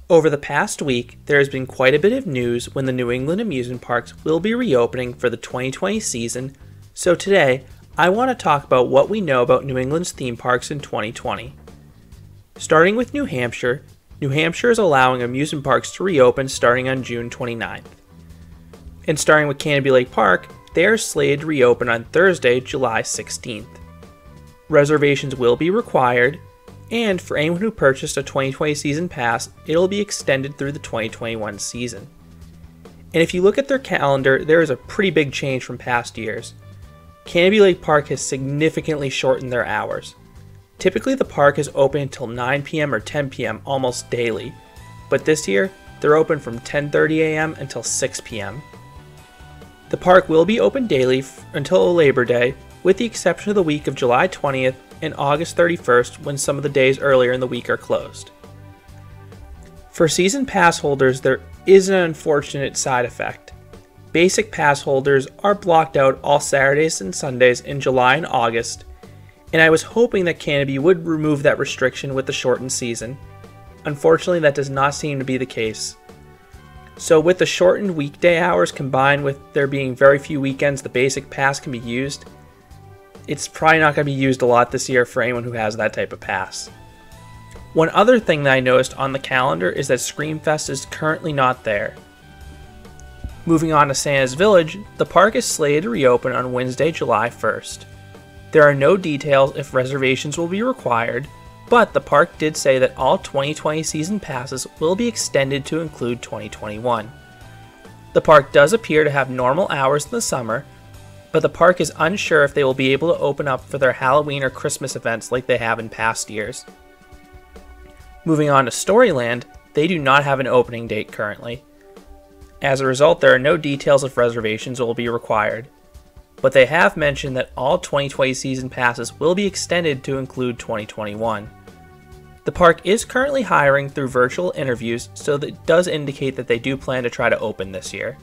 Over the past week, there has been quite a bit of news when the New England amusement parks will be reopening for the 2020 season, so today I want to talk about what we know about New England's theme parks in 2020. Starting with New Hampshire is allowing amusement parks to reopen starting on June 29th. And starting with Canobie Lake Park, they are slated to reopen on Thursday, July 16th. Reservations will be required, and for anyone who purchased a 2020 season pass, it will be extended through the 2021 season. And if you look at their calendar, there is a pretty big change from past years. Canobie Lake Park has significantly shortened their hours. Typically the park is open until 9 p.m. or 10 p.m. almost daily, but this year they're open from 10:30 a.m. until 6 p.m. The park will be open daily until Labor Day, with the exception of the week of July 20th and August 31st when some of the days earlier in the week are closed. For season pass holders, there is an unfortunate side effect. Basic pass holders are blocked out all Saturdays and Sundays in July and August, and I was hoping that Canobie would remove that restriction with the shortened season. Unfortunately, that does not seem to be the case. So with the shortened weekday hours combined with there being very few weekends the basic pass can be used, it's probably not going to be used a lot this year for anyone who has that type of pass. One other thing that I noticed on the calendar is that Screamfest is currently not there. Moving on to Santa's Village, the park is slated to reopen on Wednesday, July 1st. There are no details if reservations will be required, but the park did say that all 2020 season passes will be extended to include 2021. The park does appear to have normal hours in the summer, but the park is unsure if they will be able to open up for their Halloween or Christmas events like they have in past years. Moving on to Storyland, they do not have an opening date currently. As a result, there are no details if reservations will be required, but they have mentioned that all 2020 season passes will be extended to include 2021. The park is currently hiring through virtual interviews, so that does indicate that they do plan to try to open this year.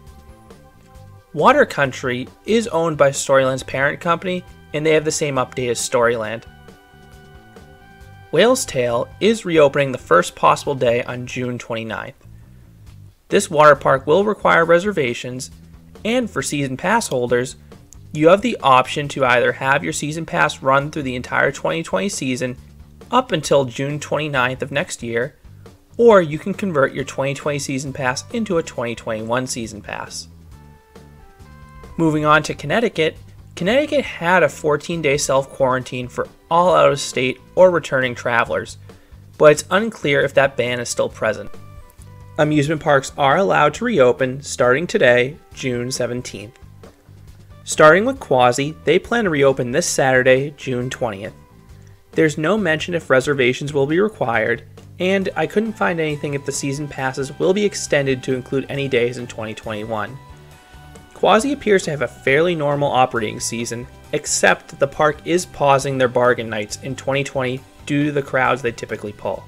Water Country is owned by Storyland's parent company, and they have the same update as Storyland. Whale's Tale is reopening the first possible day on June 29th. This water park will require reservations, and for season pass holders, you have the option to either have your season pass run through the entire 2020 season up until June 29th of next year, or you can convert your 2020 season pass into a 2021 season pass. Moving on to Connecticut had a 14-day self-quarantine for all out-of-state or returning travelers, but it's unclear if that ban is still present. Amusement parks are allowed to reopen starting today, June 17th. Starting with Quassy, they plan to reopen this Saturday, June 20th. There's no mention if reservations will be required, and I couldn't find anything if the season passes will be extended to include any days in 2021. Quassy appears to have a fairly normal operating season, except that the park is pausing their bargain nights in 2020 due to the crowds they typically pull.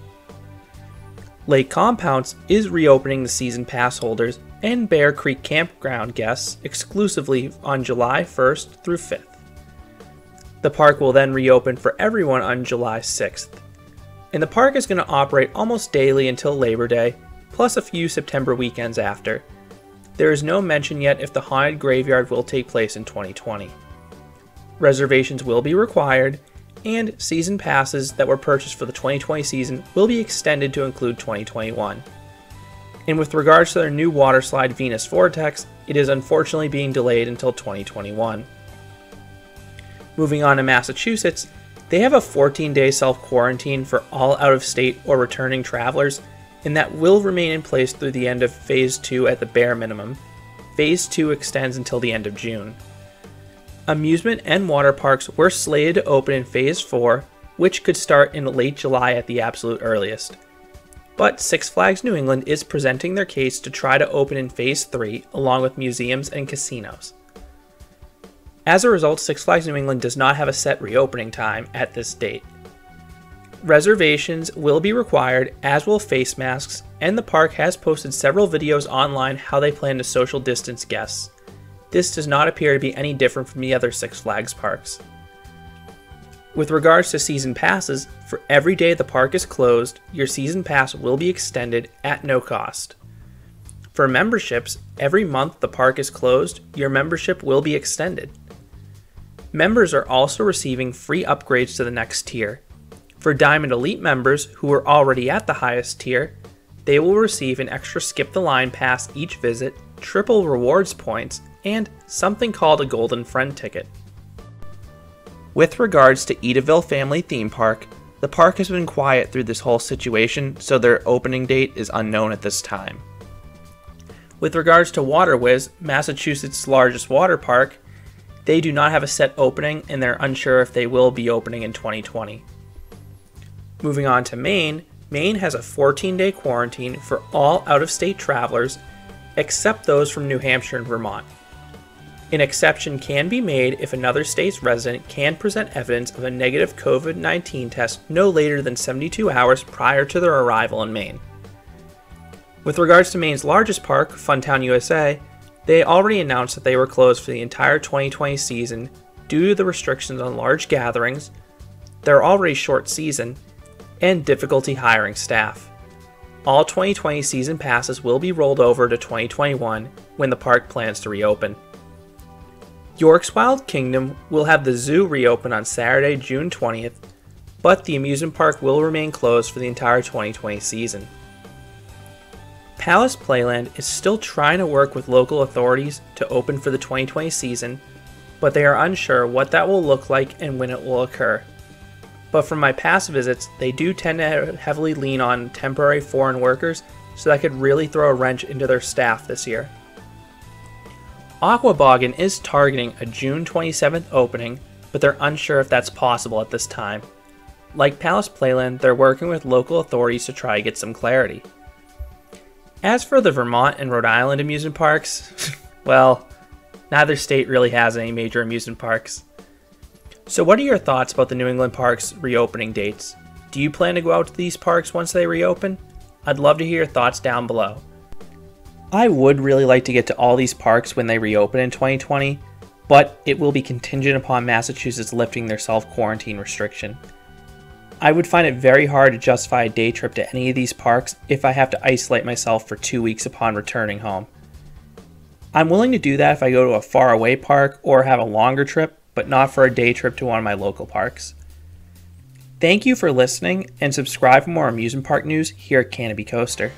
Lake Compounce is reopening the season pass holders and Bear Creek Campground guests exclusively on July 1st through 5th. The park will then reopen for everyone on July 6th. And the park is going to operate almost daily until Labor Day, plus a few September weekends after. There is no mention yet if the Haunted Graveyard will take place in 2020. Reservations will be required, and season passes that were purchased for the 2020 season will be extended to include 2021. And with regards to their new water slide Venus Vortex, it is unfortunately being delayed until 2021. Moving on to Massachusetts, they have a 14-day self-quarantine for all out-of-state or returning travelers, and that will remain in place through the end of Phase 2 at the bare minimum. Phase 2 extends until the end of June. Amusement and water parks were slated to open in Phase 4, which could start in late July at the absolute earliest. But Six Flags New England is presenting their case to try to open in Phase 3 along with museums and casinos. As a result, Six Flags New England does not have a set reopening time at this date. Reservations will be required, as will face masks, and the park has posted several videos online how they plan to social distance guests. This does not appear to be any different from the other Six Flags parks. With regards to season passes, for every day the park is closed, your season pass will be extended at no cost. For memberships, every month the park is closed, your membership will be extended. Members are also receiving free upgrades to the next tier. For Diamond Elite members who are already at the highest tier, they will receive an extra skip the line pass each visit, triple rewards points, and something called a Golden Friend ticket. With regards to Edaville Family Theme Park, the park has been quiet through this whole situation, so their opening date is unknown at this time. With regards to WaterWiz, Massachusetts' largest water park, they do not have a set opening and they're unsure if they will be opening in 2020. Moving on to Maine, Maine has a 14-day quarantine for all out-of-state travelers except those from New Hampshire and Vermont. An exception can be made if another state's resident can present evidence of a negative COVID-19 test no later than 72 hours prior to their arrival in Maine. With regards to Maine's largest park, Funtown, U.S.A., they already announced that they were closed for the entire 2020 season due to the restrictions on large gatherings, their already short season, and difficulty hiring staff. All 2020 season passes will be rolled over to 2021 when the park plans to reopen. York's Wild Kingdom will have the zoo reopen on Saturday, June 20th, but the amusement park will remain closed for the entire 2020 season. Palace Playland is still trying to work with local authorities to open for the 2020 season, but they are unsure what that will look like and when it will occur. But from my past visits, they do tend to heavily lean on temporary foreign workers, so that could really throw a wrench into their staff this year. Aquaboggin is targeting a June 27th opening, but they're unsure if that's possible at this time. Like Palace Playland, they're working with local authorities to try to get some clarity. As for the Vermont and Rhode Island amusement parks, well, neither state really has any major amusement parks. So what are your thoughts about the New England parks reopening dates? Do you plan to go out to these parks once they reopen? I'd love to hear your thoughts down below. I would really like to get to all these parks when they reopen in 2020, but it will be contingent upon Massachusetts lifting their self-quarantine restriction. I would find it very hard to justify a day trip to any of these parks if I have to isolate myself for 2 weeks upon returning home. I'm willing to do that if I go to a faraway park or have a longer trip, but not for a day trip to one of my local parks. Thank you for listening, and subscribe for more amusement park news here at Canobie Coaster.